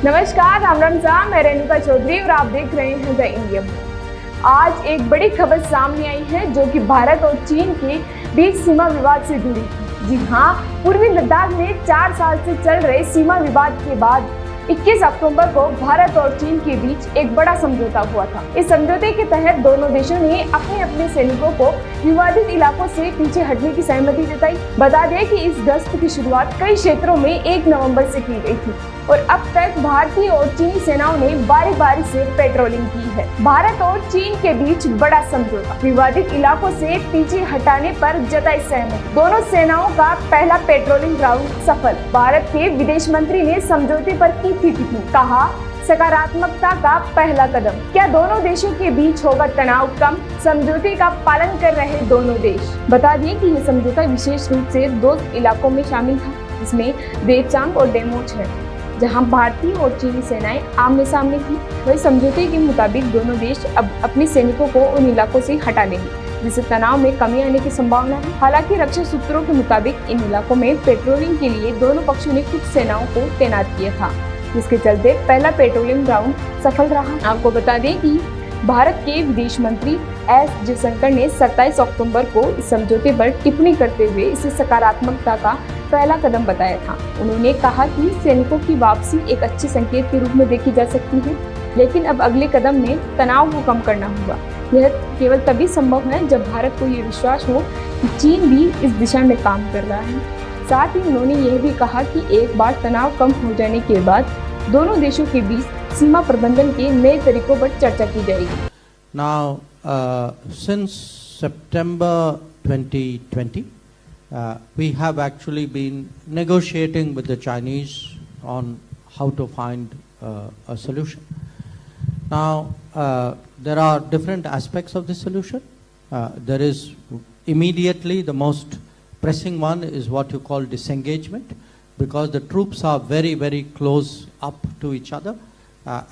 नमस्कार, राम राम साहब, मैं रेणुका चौधरी और आप देख रहे हैं द इंडिया। आज एक बड़ी खबर सामने आई है जो कि भारत और चीन के बीच सीमा विवाद से जुड़ी थी। जी हाँ, पूर्वी लद्दाख में 4 साल से चल रहे सीमा विवाद के बाद 21 अक्टूबर को भारत और चीन के बीच एक बड़ा समझौता हुआ था। इस समझौते के तहत दोनों देशों ने अपने अपने सैनिकों को विवादित इलाकों से पीछे हटने की सहमति जताई। बता दें कि इस गश्त की शुरुआत कई क्षेत्रों में 1 नवंबर से की गई थी और अब तक भारतीय और चीनी सेनाओं ने बारी बारी से पेट्रोलिंग की है। भारत और चीन के बीच बड़ा समझौता, विवादित इलाकों से पीछे हटाने पर जताई सहमति। दोनों सेनाओं का पहला पेट्रोलिंग राउंड सफल। भारत के विदेश मंत्री ने समझौते पर की थी टिप्पणी, कहा सकारात्मकता का पहला कदम। क्या दोनों देशों के बीच होगा तनाव कम? समझौते का पालन कर रहे दोनों देश। बता दें कि यह समझौता विशेष रूप से 2 इलाकों में शामिल था, जिसमें देपचांग और डेमोच है, जहां भारतीय और चीनी सेनाएं आमने सामने थी। वही समझौते के मुताबिक दोनों देश अब अपने सैनिकों को उन इलाकों से हटा लेंगे, जिससे तनाव में कमी आने की संभावना है। हालांकि रक्षा सूत्रों के मुताबिक इन इलाकों में पेट्रोलिंग के लिए दोनों पक्षों ने कुछ सेनाओं को तैनात किया था, जिसके चलते पहला पेट्रोलिंग राउंड सफल रहा। आपको बता दें कि भारत के विदेश मंत्री एस जयशंकर ने 27 अक्टूबर को इस समझौते पर टिप्पणी करते हुए इसे सकारात्मकता का पहला कदम बताया था। उन्होंने कहा कि सैनिकों की वापसी एक अच्छे संकेत के रूप में देखी जा सकती है, लेकिन अब अगले कदम में तनाव को कम करना होगा। यह केवल तभी संभव है जब भारत को ये विश्वास हो कि चीन भी इस दिशा में काम कर रहा है। साथ ही उन्होंने यह भी कहा कि एक बार तनाव कम हो जाने के बाद दोनों देशों के बीच सीमा प्रबंधन के नए तरीकों पर चर्चा की जाएगी। Now, since September 2020, we have actually been negotiating with the Chinese on how to find a solution. Now, there are different aspects of the solution. There is immediately the most pressing one is what you call disengagement, because the troops are very, very close up to each other,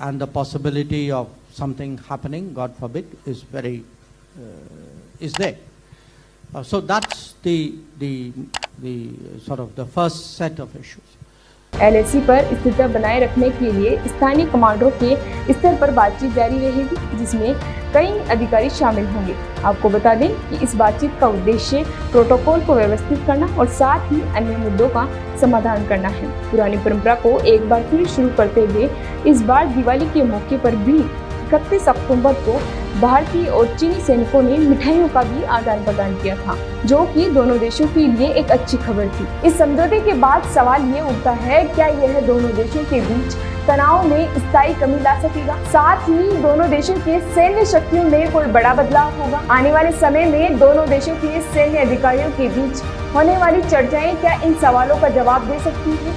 and the possibility of something happening, God forbid, is there. So that's the sort of the first set of issues. LAC पर स्थिरता बनाए रखने के लिए स्थानीय कमांडरों के स्तर पर बातचीत जारी रहेगी, जिसमें कई अधिकारी शामिल होंगे। आपको बता दें कि इस बातचीत का उद्देश्य प्रोटोकॉल को व्यवस्थित करना और साथ ही अन्य मुद्दों का समाधान करना है। पुरानी परंपरा को एक बार फिर शुरू करते हुए इस बार दिवाली के मौके पर भी 31 अक्टूबर को भारतीय और चीनी सैनिकों ने मिठाइयों का भी आदान प्रदान किया था, जो कि दोनों देशों के लिए एक अच्छी खबर थी। इस समझौते के बाद सवाल ये उठता है, क्या यह दोनों देशों के बीच तनाव में स्थायी कमी ला सकेगा? साथ ही दोनों देशों के सैन्य शक्तियों में कोई बड़ा बदलाव होगा? आने वाले समय में दोनों देशों के सैन्य अधिकारियों के बीच होने वाली चर्चाएं क्या इन सवालों का जवाब दे सकती है?